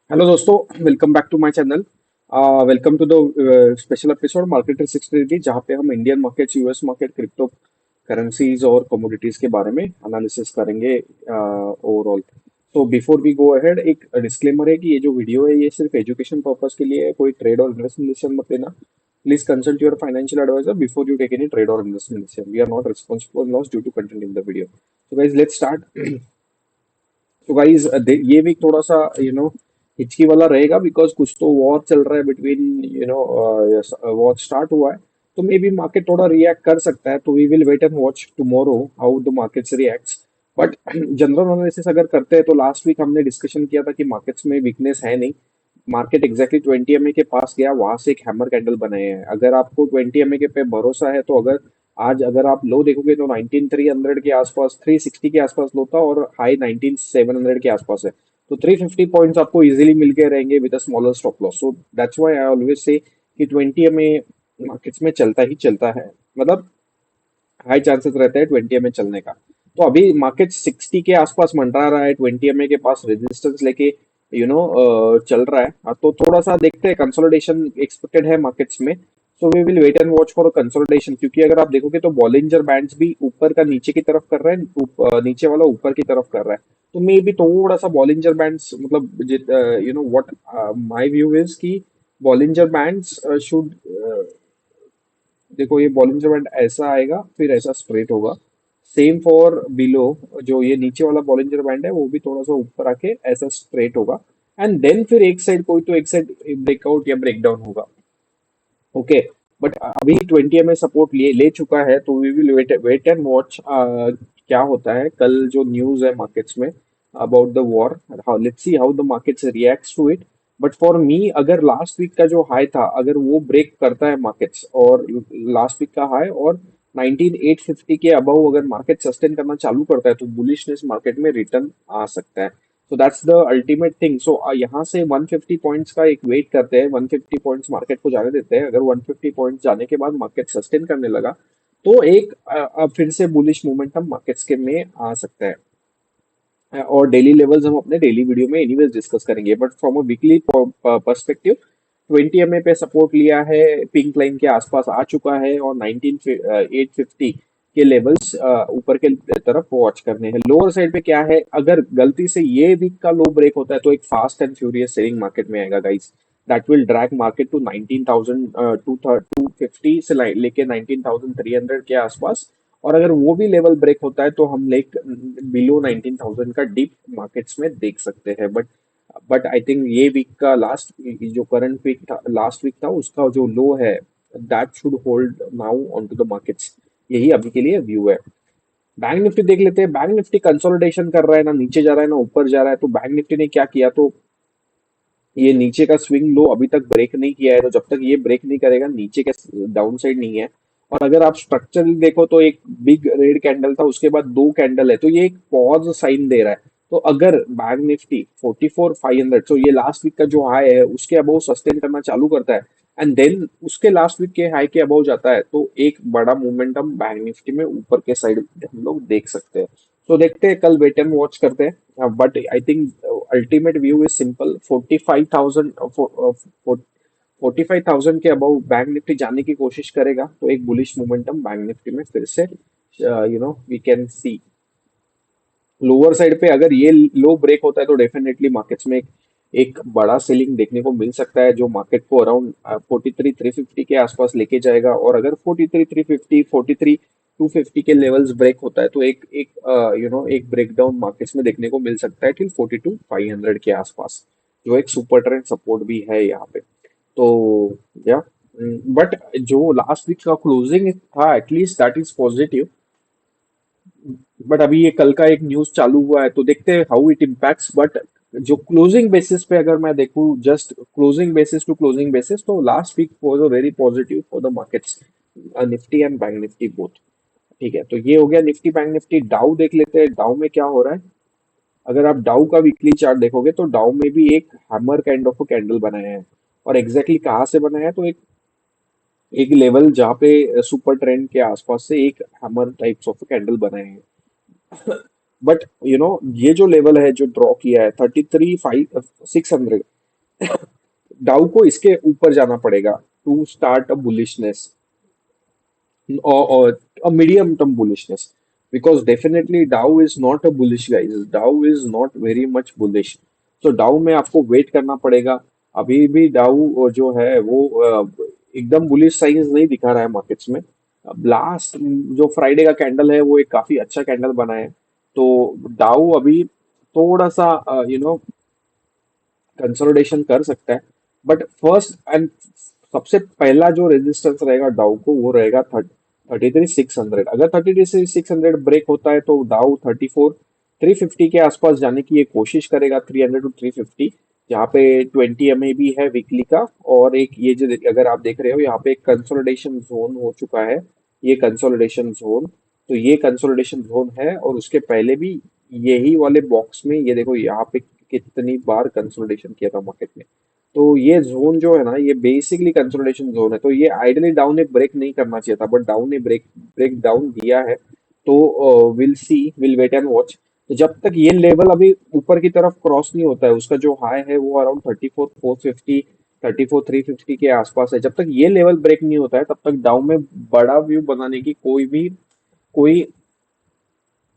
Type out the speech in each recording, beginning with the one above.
Hello दोस्तों, welcome back to my channel. Welcome to the special episode market 360 जहाँ पे हम Indian markets, US market, crypto currencies और commodities के बारे में एनालिसिस करेंगे ओवरऑल। तो बिफोर वी गो अहेड, एक डिस्क्लेमर है कि ये जो वीडियो है ये सिर्फ एजुकेशन पर्पस के लिए है। कोई ट्रेड और इन्वेस्टमेंट डिसीजन मत लेना। Please consult your financial advisor before you take any trade और investment decision. We are not responsible loss due to content in the video. So guys, let's start. तो guys ये week थोड़ा सा हिचकी वाला रहेगा बिकॉज कुछ तो वॉर चल रहा है बिटवीन वॉर स्टार्ट हुआ है। तो मे बी मार्केट थोड़ा रिएक्ट कर सकता है, तो we will wait and watch tomorrow how the markets reacts. But general analysis अगर करते हैं तो लास्ट वीक हमने डिस्कशन किया था कि मार्केट्स में वीकनेस है नहीं। मार्केट एग्जैक्टली 20 MA के पास गया, वहां से एक हैमर कैंडल बनाए हैं। अगर आपको 20 MA के पे भरोसा है तो अगर आज अगर आप लो देखोगे तो 19,300 के आसपास, 360 के आसपास लो था और हाई 19,700 के आसपास है। तो 350 पॉइंट्स आपको इजीली मिल के रहेंगे with a smaller stop loss. So that's why I always say कि 20 MA मार्केट्स में चलता ही चलता है। मतलब हाई चांसेस रहता है 20 MA चलने का। तो अभी मार्केट 60 के आसपास मंडरा रहा है, 20 MA के पास रेजिस्टेंस लेके चल रहा है। तो थोड़ा सा देखते हैं, कंसोलिडेशन एक्सपेक्टेड है मार्केट्स में। So we will wait and watch for consolidation, क्योंकि अगर आप देखोगे तो बॉलिंजर बैंड्स भी ऊपर का नीचे की तरफ कर रहे हैं, नीचे वाला ऊपर की तरफ कर रहा है। तो मे बी थोड़ा सा बॉलिंजर बैंड्स, मतलब व्हाट माय व्यू इज कि बॉलिंजर बैंड्स शुड, देखो ये बॉलिंजर बैंड ऐसा आएगा फिर ऐसा स्ट्रेट होगा। सेम फॉर बिलो, जो ये नीचे वाला बॉलिंजर बैंड है वो भी थोड़ा सा ऊपर आके ऐसा स्ट्रेट होगा। एंड देन फिर एक साइड, कोई तो एक साइड ब्रेकआउट या ब्रेकडाउन होगा। ओके। बट अभी 20 MA सपोर्ट लिए ले चुका है, तो we will wait wait and watch क्या होता है कल जो न्यूज है मार्केट्स में about the war. Let's see how the markets reacts to it. But for me, अगर लास्ट वीक का जो हाई था अगर वो ब्रेक करता है मार्केट्स, और लास्ट वीक का हाई और 19,850 के अबव अगर मार्केट सस्टेन करना चालू करता है तो बुलिशनेस मार्केट में रिटर्न आ सकता है। So that's the ultimate thing. So यहाँ से 150 पॉइंट्स का एक वेट करते हैं, 150 पॉइंट्स मार्केट को जाने देते हैं। अगर 150 पॉइंट्स जाने के बाद मार्केट सस्टेन करने लगा तो एक फिर से बुलिश मोमेंटम मार्केट्स के में आ सकता है। और डेली लेवल्स हम अपने डेली वीडियो में एनीवेज डिस्कस करेंगे, but from a weekly perspective 20 MA पे सपोर्ट लिया है, पिंक लाइन के आसपास आ चुका है और 19,850 के लेवल्स ऊपर के तरफ वॉच करने हैं। लोअर साइड पे क्या है, अगर गलती से ये वीक का लो ब्रेक होता है तो एक fast and furious selling market में आएगा guys. That will drag market to 19,000 250 से लेके 19,300 के आसपास। और अगर वो भी लेवल ब्रेक होता है तो हम लाइक बिलो 19,000 का डिप मार्केट्स में देख सकते हैं। बट आई थिंक ये वीक का लास्ट, जो करंट वीक था, लास्ट वीक था, उसका जो लो है that should hold now on to the markets. यही अभी के लिए व्यू है। बैंक निफ्टी देख लेते हैं। बैंक निफ्टी कंसोलिडेशन कर रहा है, ना नीचे जा रहा है ना ऊपर जा रहा है। तो बैंक निफ्टी ने क्या किया, तो ये नीचे का स्विंग लो अभी तक ब्रेक नहीं किया है, तो जब तक ये ब्रेक नहीं करेगा नीचे के डाउन साइड नहीं है। और अगर आप स्ट्रक्चरली देखो तो एक बिग रेड कैंडल था, उसके बाद दो कैंडल है, तो ये एक पॉज साइन दे रहा है। तो अगर बैंक निफ्टी 44,500, तो ये लास्ट वीक का जो हाई है उसके अबव सस्टेन करना चालू करता है एंड देन उसके लास्ट वीक के हाई के अबव जाता है, तो एक बड़ा मोमेंटम बैंक निफ्टी में ऊपर के साइड हम लोग देख सकते हैं। तो देखते हैं, कल वेट एंड वॉच करते हैं। But I think ultimate view is simple, 45,000 के अबव बैंक निफ्टी जाने की कोशिश करेगा तो एक बुलिश मोमेंटम बैंक निफ्टी में फिर से we can see. Lower side पे अगर ये लो ब्रेक होता है तो डेफिनेटली मार्केट्स में एक बड़ा सेलिंग देखने को मिल सकता है, जो मार्केट को अराउंड 43,350 के आसपास लेके जाएगा। और अगर 43,350, 43,250 के लेवल्स ब्रेक होता है तो एक एक एक ब्रेकडाउन मार्केट्स में देखने को मिल सकता है टिल 42,500 के आसपास, जो एक सुपर ट्रेंड सपोर्ट भी है यहाँ पे। तो या बट जो लास्ट वीक का क्लोजिंग था at least that is positive. But अभी ये कल का एक न्यूज चालू हुआ है तो देखते हैं हाउ इट इम्पैक्ट्स। बट जो क्लोजिंग बेसिस पे अगर मैं देखूं, just closing basis to closing basis, तो last week was a very positive for the markets, Nifty and bank Nifty both. ठीक है, तो ये हो गया निफ्टी बैंक निफ्टी। डाउ देख लेते हैं, डाउ में क्या हो रहा है। अगर आप डाउ का वीकली चार्ट देखोगे तो डाउ में भी एक हैमर काइंड ऑफ कैंडल बनाया है। और एग्जैक्टली कहाँ से बनाया है, तो एक एक लेवल जहाँ पे सुपर ट्रेंड के आसपास से एक हैमर टाइप्स ऑफ कैंडल बनाए हैं। बट ये जो लेवल है जो ड्रॉ किया है 33,500, डाउ को इसके ऊपर जाना पड़ेगा to start a bullishness or a medium term bullishness, because definitely Dow is not a bullish guys. Dow is not very much bullish. So Dow में आपको वेट करना पड़ेगा. अभी भी डाउ जो है वो एकदम बुलिश साइंस नहीं दिखा रहा है मार्केट्स में. लास्ट जो फ्राइडे का कैंडल है वो एक काफी अच्छा कैंडल बना है. तो डाउ अभी थोड़ा सा कंसोलिडेशन कर सकता है. बट फर्स्ट एंड सबसे पहला जो रेजिस्टेंस रहेगा डाउ को वो रहेगा 33,600. अगर 33,600 ब्रेक होता है तो डाउ 34,350 के आसपास जाने की ये कोशिश करेगा. 300 to 350 जहाँ पे 20 MA भी है वीकली का. और एक ये जो अगर आप देख रहे हो यहाँ पे एक कंसोलिडेशन जोन हो चुका है. ये कंसोलिडेशन जोन, तो ये कंसोलिडेशन जोन है. और उसके पहले भी यही वाले बॉक्स में ये देखो यहाँ पे कितनी बार कंसोलिडेशन किया था मार्केट में. तो ये जोन जो है ना ये बेसिकली कंसोलिडेशन जोन है. तो ये आइडियली डाउन ने ब्रेक नहीं करना चाहिए था, बट डाउन ने ब्रेक डाउन दिया है. तो will see, will wait and watch. तो जब तक ये लेवल अभी ऊपर की तरफ क्रॉस नहीं होता है, उसका जो हाई है वो अराउंड 34,450, 34,350 के आसपास है. जब तक ये लेवल ब्रेक नहीं होता है तब तक डाउन में बड़ा व्यू बनाने की कोई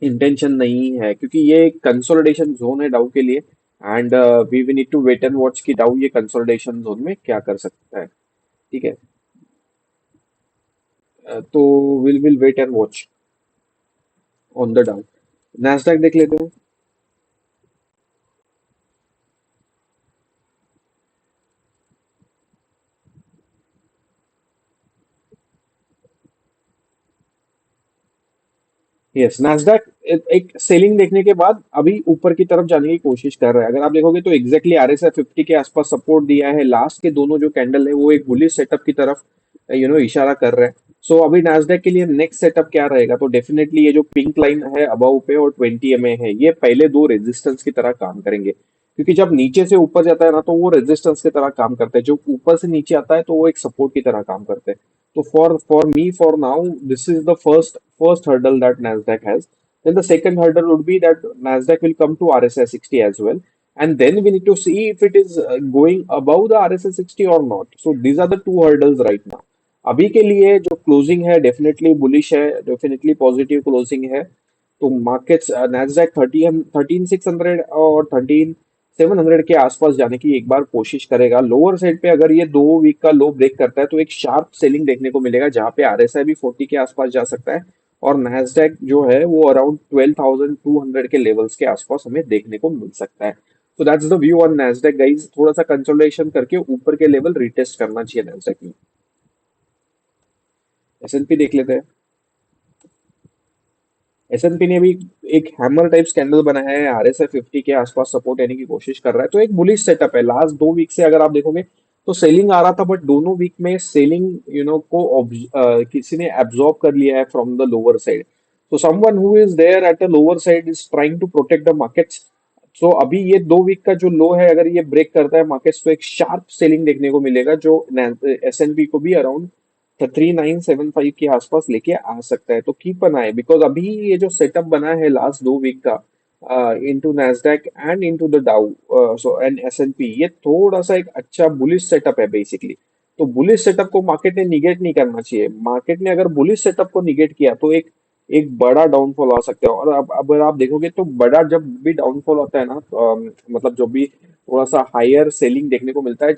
इंटेंशन नहीं है, क्योंकि ये कंसोलिडेशन जोन है डाउ के लिए. And we we need to wait and watch कि डाउ ये कंसोलिडेशन जोन में क्या कर सकता है. ठीक है. तो will wait and watch on the Dow. Nasdaq देख लेते हैं. यस, नैस्डैक एक सेलिंग देखने के बाद अभी ऊपर की तरफ जाने की कोशिश कर रहा है. अगर आप देखोगे तो एग्जैक्टली RSI 50 के आसपास सपोर्ट दिया है. लास्ट के दोनों जो कैंडल है वो एक बुलिश सेटअप की तरफ इशारा कर रहे हैं. सो अभी नैस्डैक के लिए नेक्स्ट सेटअप क्या रहेगा, तो डेफिनेटली ये जो पिंक लाइन है अबव पे और 20 MA है, ये पहले दो रेजिस्टेंस की तरह काम करेंगे. क्योंकि जब नीचे से ऊपर जाता है ना तो वो रेजिस्टेंस की तरह काम करते हैं, जो ऊपर से नीचे आता है तो वो एक सपोर्ट की तरह काम करते हैं. So for me for now, this is the first hurdle that Nasdaq has. Then the second hurdle would be that Nasdaq will come to RSI 60 as well, and then we need to see if it is going above the RSI 60 or not. So these are the two hurdles right now. अभी के लिए जो closing है definitely bullish है, definitely positive closing है. तो markets Nasdaq 13,600 और 13,700 के आसपास जाने की एक बार कोशिश करेगा. लोअर साइड पे अगर ये 2 वीक का लो ब्रेक करता है तो एक शार्प सेलिंग देखने को मिलेगा, जहां पे RSI भी 40 के आसपास जा सकता है. और नैस्डैक जो है वो अराउंड 12,200 के लेवल्स के आसपास हमें देखने को मिल सकता है. तो that's the view on Nasdaq guys. थोड़ा सा कंसोलिडेशन करके ऊपर के लेवल रिटेस्ट करना चाहिए नैस्डैक में. S&P देख लेते हैं. S&P ने भी एक हैमर टाइप कैंडल बनाया है. RSI 50 के आसपास सपोर्ट लेने की कोशिश कर रहा है. तो एक बुलिश सेटअप है. लास्ट 2 वीक से अगर आप देखोगे तो सेलिंग आ रहा था, बट दोनों वीक में सेलिंग किसी ने एब्जॉर्ब कर लिया है फ्रॉम द लोअर साइड. तो someone who is there at the lower side is trying to protect the markets. So अभी ये 2 वीक का जो लो है अगर ये ब्रेक करता है मार्केट्स, तो एक शार्प सेलिंग देखने को मिलेगा जो S&P को भी अराउंड 3975 के आसपास लेके आ सकता है. तो कीप एन आई, बिकॉज अभी ये जो सेटअप बना है लास्ट 2 वीक का into Nasdaq and into the डाउ सो एंड S&P, ये थोड़ा सा एक अच्छा बुलिश सेटअप है बेसिकली. तो बुलिश सेटअप को मार्केट ने निगेट नहीं करना चाहिए. मार्केट ने अगर बुलिश सेटअप को निगेट किया तो एक एक बड़ा डाउनफॉल आ सकता है. और अब अगर आप देखोगे तो बड़ा जब भी डाउनफॉल होता है ना तो, मतलब जो भी थोड़ा सा हायर सेलिंग देखने को मिलता है,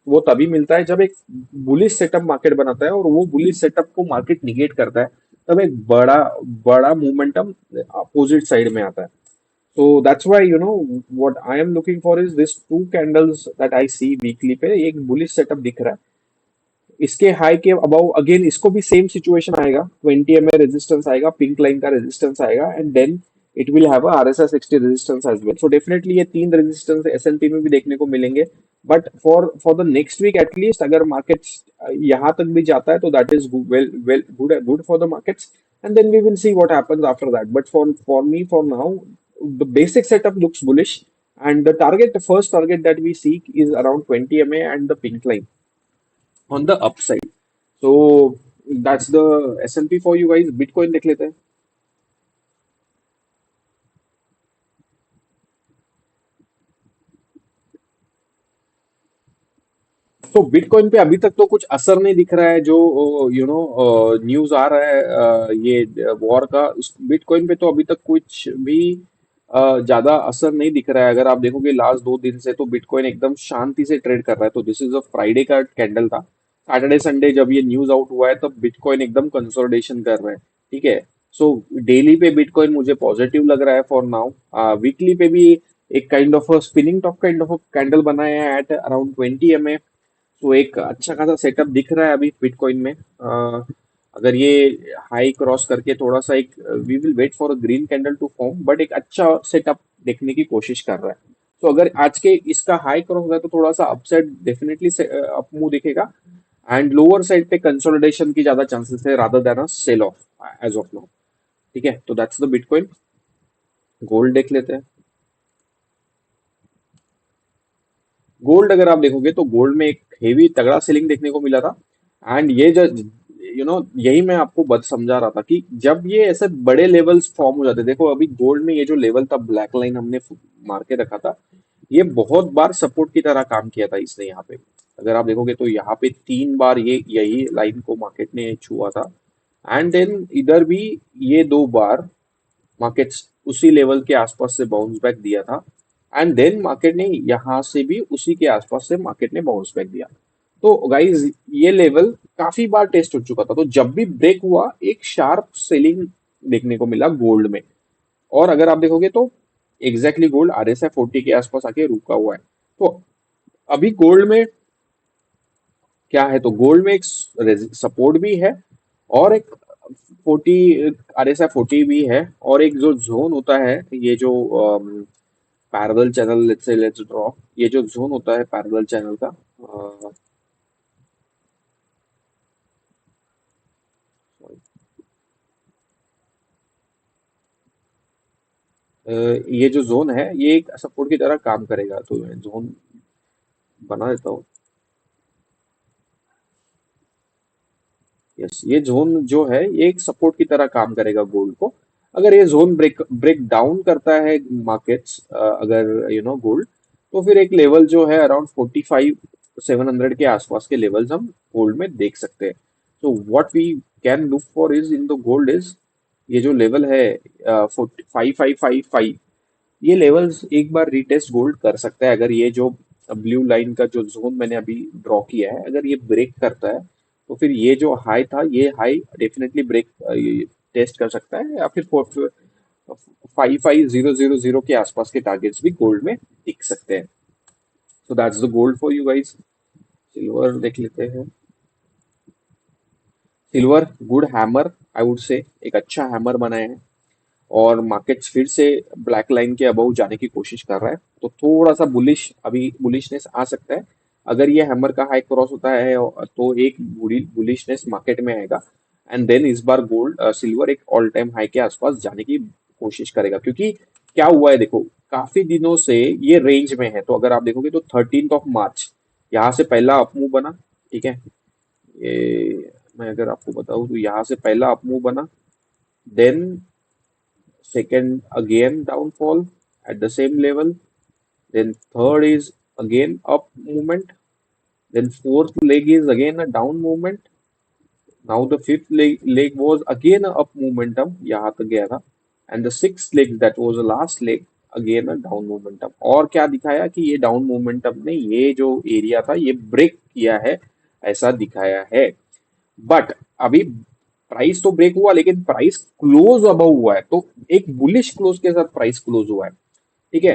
वो तभी मिलता है जब एक बुलिश सेटअप मार्केट बनाता है और वो बुलिश सेटअप को मार्केट निगेट करता है. तब एक बड़ा बड़ा मोमेंटम अपोजिट साइड में आता है. So that's why what I am looking for is this two candles that I see weekly पे एक बुलिश सेटअप दिख रहा है. इसके हाई के अबाउ अगेन इसको भी सेम सिचुएशन आएगा. 20 MA रेजिस्टेंस आएगा, पिंक लाइन का रेजिस्टेंस आएगा, and then it will have RSI 60 resistance as well. So definitely ये तीन रेजिस्टेंस S&P में भी देखने को मिलेंगे. But for the next week at least अगर मार्केट्स यहाँ तक भी जाता है तो that is well well good for the markets. And then we will see what happens after that. But for me for now the basic setup looks bullish, and the first target that we seek is around 20 MA and the pink line on the upside. So that's the S&P for you guys. Bitcoin देख लेते हैं. तो bitcoin पे अभी तक तो कुछ असर नहीं दिख रहा है, जो न्यूज आ रहा है ये वॉर का, उस बिटकॉइन पे तो अभी तक कुछ भी ज्यादा असर नहीं दिख रहा है। अगर आप देखोगे लास्ट 2 दिन से तो बिटकॉइन एकदम शांति से ट्रेड कर रहा है। तो दिस इज अ फ्राइडे का कैंडल था। सैटरडे संडे जब ये न्यूज आउट हुआ है तब बिटकॉइन एकदम कंसोलिडेशन कर रहा है। ठीक है। सो डेली पे बिटकॉइन मुझे पॉजिटिव लग रहा है फॉर नाउ। वीकली पे भी एक kind of spinning top kind of candle बनाया है एट अराउंड 20 MA। तो एक अच्छा खासा सेटअप दिख रहा है अभी बिटकॉइन में। अगर ये हाई क्रॉस करके थोड़ा सा एक, we will wait for a green candle to form, but एक अच्छा सेटअप देखने की कोशिश कर रहा है। तो अगर आज के इसका हाई क्रॉस होगा तो थोड़ा सा अपसाइड डेफिनेटली अप मूव दिखेगा। एंड लोअर साइड पे कंसोलिडेशन की ज्यादा चांसेस है rather than a sell off as of now. ठीक है, तो दैट्स द बिटकॉइन। गोल्ड देख लेते हैं। गोल्ड अगर आप देखोगे तो गोल्ड में एक हेवी तगड़ा सेलिंग देखने को मिला था। एंड ये जो यही मैं आपको बत समझा रहा था कि जब ये ऐसे बड़े लेवल्स फॉर्म हो जाते, देखो अभी गोल्ड में ये जो लेवल था, ब्लैक लाइन हमने मार के रखा था, ये बहुत बार सपोर्ट की तरह काम किया था इसने यहाँ पे। अगर आप देखोगे तो यहाँ पे 3 बार ये यही लाइन को मार्केट ने छुआ था। एंड देन इधर भी ये 2 बार मार्केट्स उसी लेवल के आसपास से बाउंस बैक दिया था। एंड देन मार्केट ने यहाँ से भी उसी के आसपास से मार्केट ने बाउंस बैक दिया। तो गाइज ये लेवल काफी बार टेस्ट हो चुका था, तो जब भी ब्रेक हुआ एक शार्प सेलिंग देखने को मिला गोल्ड में। और अगर आप देखोगे तो एग्जैक्टली गोल्ड RSI 40 के आसपास आके रुका हुआ है। तो अभी गोल्ड में क्या है, तो गोल्ड में एक सपोर्ट भी है, और एक 40 RSI 40 भी है, और एक जो जोन होता है, ये जो पैरेलल चैनल, लेट्स ड्रॉ, ये जो जोन होता है पैरेलल चैनल का, ये जो जोन है ये एक सपोर्ट की तरह काम करेगा। तो मैं जोन बना देता हूँ। यस, ये जोन जो है ये एक सपोर्ट की तरह काम करेगा गोल्ड को। अगर ये जोन ब्रेक ब्रेक डाउन करता है मार्केट्स, अगर गोल्ड, तो फिर एक लेवल जो है अराउंड 45 700 के आसपास के लेवल्स हम गोल्ड में देख सकते हैं। तो what we can look for is in the gold is, ये जो लेवल है 4555, ये लेवल्स एक बार रिटेस्ट गोल्ड कर सकता है। अगर ये जो ब्लू लाइन का जो जोन मैंने अभी ड्रॉ किया है, अगर ये ब्रेक करता है तो फिर ये जो हाई था, ये हाई डेफिनेटली ब्रेक टेस्ट कर सकता है, या फिर 55000 के आसपास के टारगेट्स भी गोल्ड में दिख सकते हैं। सो that's the gold for you guys. Silver देख लेते हैं। Silver good hammer, I would say एक अच्छा हैमर बनाया है, और मार्केट्स फिर से ब्लैक लाइन के अबव जाने की कोशिश कर रहा है। तो थोड़ा सा बुलिश अभी बुलिशनेस आ सकता है। अगर ये हैमर का हाई क्रॉस होता है तो एक बुलिशनेस मार्केट में आएगा। एंड देन इस बार गोल्ड सिल्वर एक ऑल टाइम हाई के आसपास जाने की कोशिश करेगा, क्योंकि क्या हुआ है देखो, काफी दिनों से ये रेंज में है। तो अगर आप देखोगे तो 13 मार्च यहाँ से पहला अपमूव बना। ठीक है, ये मैं अगर आपको बताऊं तो यहाँ से पहला अपमूव बना, then second again downfall at the same level, then third is again up movement, then fourth leg is again a down movement. Now the fifth leg was again a up momentum, यहाँ तक गया था, and the sixth leg that was the last leg again a down momentum। और क्या दिखाया कि ये down momentum ने ये जो एरिया था ये ब्रेक किया है, ऐसा दिखाया है। बट अभी प्राइस तो ब्रेक हुआ, लेकिन प्राइस क्लोज अबव हुआ है, तो एक बुलिश क्लोज के साथ प्राइस क्लोज हुआ है। ठीक है,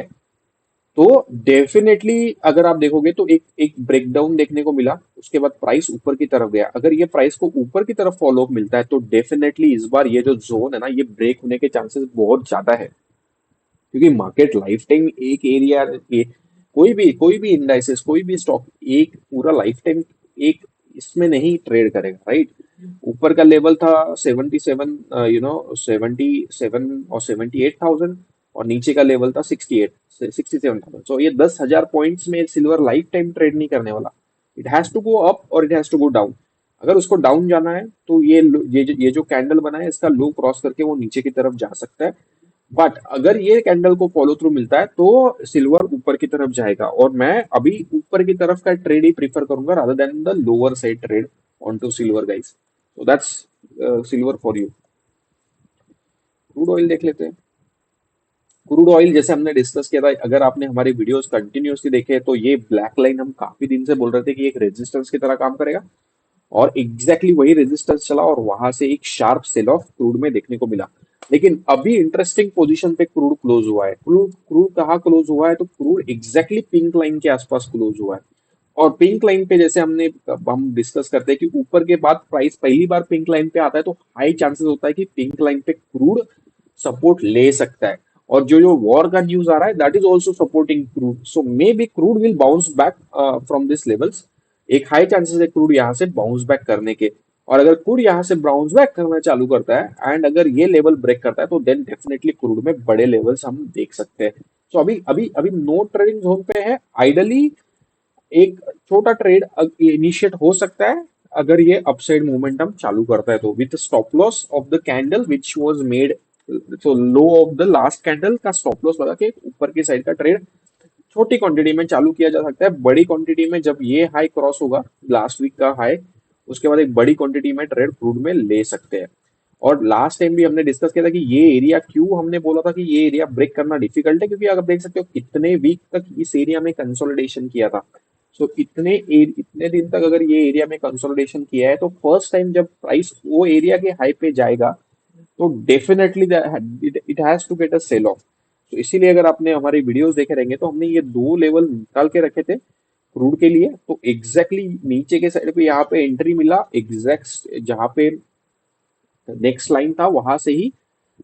तो डेफिनेटली अगर आप देखोगे तो एक एक ब्रेकडाउन देखने को मिला, उसके बाद प्राइस ऊपर की तरफ गया। अगर ये प्राइस को ऊपर की तरफ फॉलो अप मिलता है तो डेफिनेटली इस बार ये जो जोन है ना, ये ब्रेक होने के चांसेस बहुत ज्यादा है। क्योंकि मार्केट लाइफ टाइम एक एरिया, कोई भी इंडाइसेस, कोई भी स्टॉक एक पूरा लाइफ टाइम एक इसमें नहीं ट्रेड करेगा, राइट। ऊपर का लेवल था 77, 77 और 78,000, और नीचे का लेवल था 67,000। सो ये 10,000 पॉइंट्स में सिल्वर लाइफ टाइम ट्रेड नहीं करने वाला। It has to go up और it has to go down. अगर उसको डाउन जाना है तो ये जो कैंडल बना है इसका लो क्रॉस करके वो नीचे की तरफ जा सकता है। बट अगर ये कैंडल को फॉलो थ्रू मिलता है तो सिल्वर ऊपर की तरफ जाएगा, और मैं अभी ऊपर की तरफ का ट्रेड ही प्रीफर करूंगा rather than the lower side trade on to silver guys. So that's silver for you. Crude oil देख लेते हैं। क्रूड ऑयल जैसे हमने डिस्कस किया था, अगर आपने हमारे वीडियोस कंटिन्यूअसली देखे तो ये ब्लैक लाइन हम काफी दिन से बोल रहे थे कि एक रेजिस्टेंस की तरह काम करेगा, और एग्जैक्टली वही रेजिस्टेंस चला और वहां से एक शार्प सेल ऑफ क्रूड में देखने को मिला। लेकिन अभी इंटरेस्टिंग पोजीशन पे क्रूड क्लोज हुआ है। क्रूड क्रूड कहाँ क्लोज हुआ है, तो क्रूड एग्जैक्टली पिंक लाइन के आसपास क्लोज हुआ है। और पिंक लाइन पे जैसे हम डिस्कस करते हैं कि ऊपर के बाद प्राइस पहली बार पिंक लाइन पे आता है, तो हाई चांसेस होता है कि पिंक लाइन पे क्रूड सपोर्ट ले सकता है। और जो जो वॉर का न्यूज आ रहा है that is also supporting crude, so may be crude will bounce back from this levels. एक हाई चांसेस है क्रूड यहाँ से बाउंस बैक करने के। और अगर क्रूड यहाँ से बाउंस बैक करना चालू करता है एंड अगर ये लेवल ब्रेक करता है, तो देन डेफिनेटली क्रूड में बड़े लेवल्स हम देख सकते हैं। तो अभी अभी अभी नो ट्रेडिंग जोन पे है। आइडली एक छोटा ट्रेड इनिशिएट हो सकता है अगर ये अपसाइड मोमेंटम चालू करता है, तो with stop loss of the candle which was made, तो लो ऑफ द लास्ट कैंडल का स्टॉप लॉस लगा के ऊपर की साइड का ट्रेड छोटी क्वांटिटी में चालू किया जा सकता है। बड़ी क्वांटिटी में जब ये हाई क्रॉस होगा, लास्ट वीक का हाई, उसके बाद एक बड़ी क्वांटिटी में ट्रेड क्रूड में ले सकते हैं। और लास्ट टाइम भी हमने डिस्कस किया था कि ये एरिया क्यों हमने बोला था कि ये एरिया ब्रेक करना डिफिकल्ट है, क्योंकि आप देख सकते हो कितने वीक तक इस एरिया में कंसोलिडेशन किया था। सो इतने दिन तक अगर ये एरिया में कंसोलिडेशन किया है, तो फर्स्ट टाइम जब प्राइस वो एरिया के हाई पे जाएगा, तो definitely it has to get a sell off. तो इसीलिए अगर आपने हमारी वीडियोस देखे रहेंगे तो हमने ये दो लेवल निकाल के रखे थे क्रूड के लिए। तो एग्जैक्टली नीचे के साइड पे यहाँ पे एंट्री मिला, एग्जैक्ट जहाँ पे नेक्स्ट लाइन था वहां से ही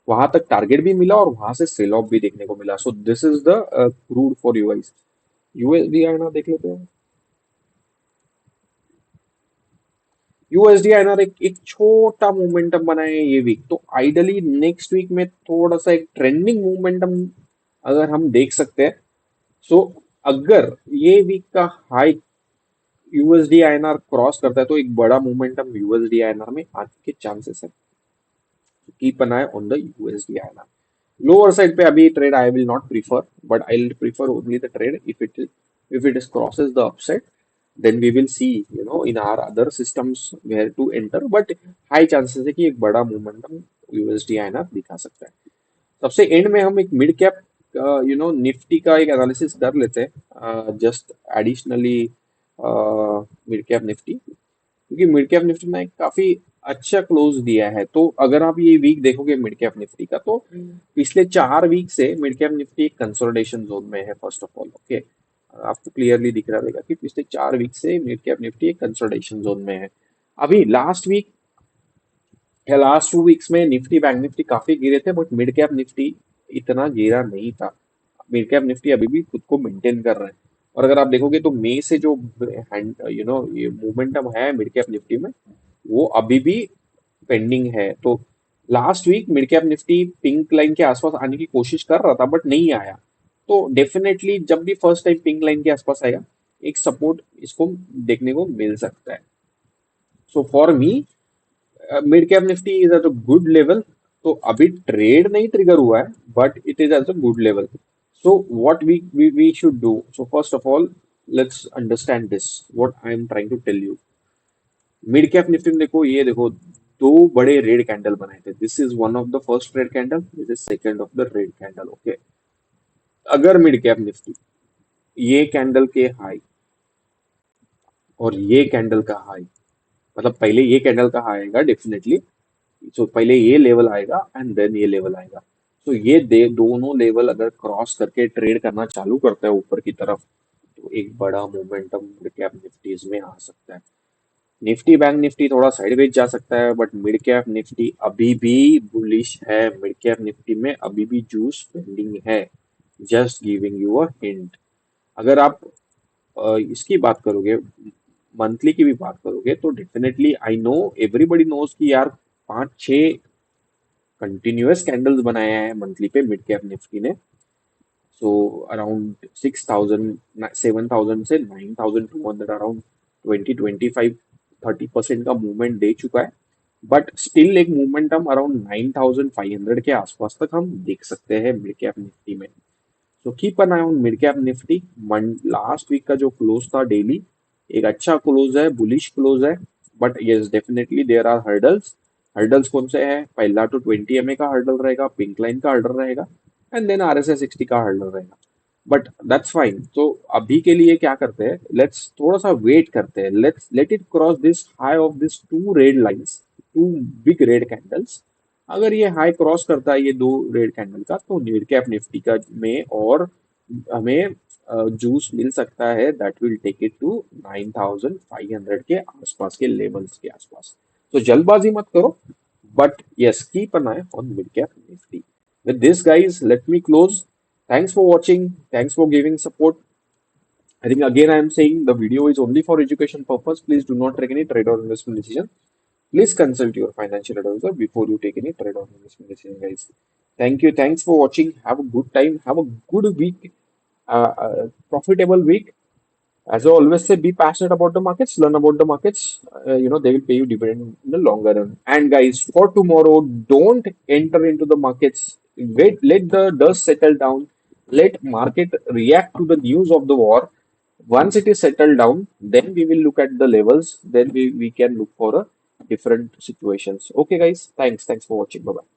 वहां तक टारगेट भी मिला, और वहां से सेल ऑफ भी देखने को मिला। So this is the crude for you guys. USD आना देख लेते हैं। यूएसडी आईएनआर एक छोटा मोमेंटम बनाए हैं ये वीक, तो आइडली नेक्स्ट वीक में थोड़ा सा एक ट्रेंडिंग मोमेंटम अगर हम देख सकते हैं। सो अगर ये वीक का हाई यूएसडी आईएनआर क्रॉस करता है, तो एक बड़ा मोमेंटम यूएसडी आईएनआर में आने के चांसेस है। Keep an eye on the USD INR. Lower side पे अभी trade I will not prefer, but I will prefer only the trade if it is crosses the upside, then we will see in our other systems where to enter, but high chances है कि एक बड़ा momentum USD INR दिखा सकता है। सबसे and में हम एक मिड कैप निफ्टी का एक एनालिसिस कर लेते हैं, just additionally mid cap Nifty, क्योंकि मिड कैप निफ्टी ने काफी अच्छा क्लोज दिया है। तो अगर आप ये वीक देखोगे मिड कैप निफ्टी का, तो पिछले 4 वीक से मिड कैप निफ्टी एक कंसोलिडेशन जोन में है फर्स्ट ऑफ ऑल। ओके, आपको क्लियरली दिख रहा रहेगा कि पिछले 4 वीक से मिड कैप निफ्टी एक कंसोलिडेशन जोन में है। अभी लास्ट वीक या लास्ट 2 वीक्स में निफ्टी बैंक निफ्टी काफी गिरे थे, बट मिड कैप निफ्टी इतना गिरा नहीं था। मिड कैप निफ्टी अभी भी खुद को मेंटेन कर रहा है। और अगर आप देखोगे तो मई से जो ये मोमेंटम है मिड कैप निफ्टी में, वो अभी भी पेंडिंग है। तो last week mid cap Nifty pink line के आसपास आने की कोशिश कर रहा था बट नहीं आया। तो डेफिनेटली जब भी फर्स्ट टाइम पिंक लाइन के आसपास आएगा, एक सपोर्ट इसको देखने को मिल सकता है। So for me mid cap Nifty is at a good level. तो अभी ट्रेड नहीं ट्रिगर हुआ है, but it is at a good level. So what we should do, so first of all let's understand this what I am trying to tell you. Mid cap Nifty में देखो, ये देखो दो बड़े red candle बनाए थे। This is one of the first red candle, this is second of the red candle. Okay, अगर mid cap Nifty ये कैंडल के हाई और ये कैंडल का हाई, मतलब पहले ये कैंडल का हाई आएगा डेफिनेटली, सो पहले ये लेवल आएगा एंड देन ये लेवल आएगा। तो ये दोनों लेवल अगर क्रॉस करके ट्रेड करना चालू करता है ऊपर की तरफ, तो एक बड़ा मोमेंटम मिड कैप निफ्टीज में आ सकता है। निफ्टी बैंक निफ्टी थोड़ा साइडवेज जा सकता है, बट मिड कैप निफ्टी अभी भी बुलिश है। मिड कैप निफ्टी में अभी भी जूस पेंडिंग है। Just giving you a hint. अगर आप इसकी बात करोगे, मंथली की भी बात करोगे, तो definitely I know everybody knows कि यार 5-6 कंटिन्यूअस कैंडल्स बनाए हैं मंथली पे मिड कैप निफ्टी ने। सो अराउंड 6,000 7,000 से 9,200, अराउंड 20-25-30% का मूवमेंट दे चुका है। बट स्टिल एक मोमेंटम अराउंड 9500 के आसपास तक हम देख सकते हैं मिड कैप निफ्टी में। तो keep an eye on mid cap Nifty. Last week का जो क्लोज था डेली, एक अच्छा क्लोज है, बुलिश क्लोज है। But yes definitely there are hurdles. Hurdles कौन से हैं? पहला तो 20 MA का हर्डल रहेगा, पिंक लाइन का हर्डल रहेगा, एंड देन RSI 60 का हर्डल रहेगा। But that's fine. तो अभी के लिए क्या करते हैं, लेट्स थोड़ा सा वेट करते हैं, let's let it cross this high of this two red lines, two big red candles. अगर ये हाई क्रॉस करता है ये दो रेड कैंडल का, तो मिड कैप निफ्टी का में और हमें जूस मिल सकता है, that will take it to 9500 के आसपास के लेवल्स के आसपास। तो जल्दबाजी मत करो, but yes, keep an eye on mid cap nifty. With this, guys, let me close. Thanks for watching, thanks for giving support. I think again I am saying the video is only for education purpose. Please do not take any trade or investment decision. Please consult your financial advisor before you take any trade or investment decision, guys. Thank you. Thanks for watching. Have a good time. Have a good week. Profitable week. As I always say, be passionate about the markets, learn about the markets. They will pay you dividend in the longer run. And guys, for tomorrow, don't enter into the markets. Wait, let the dust settle down. Let market react to the news of the war. Once it is settled down, then we will look at the levels. Then we can look for a different situations. Okay, guys. Thanks. Thanks for watching. Bye bye.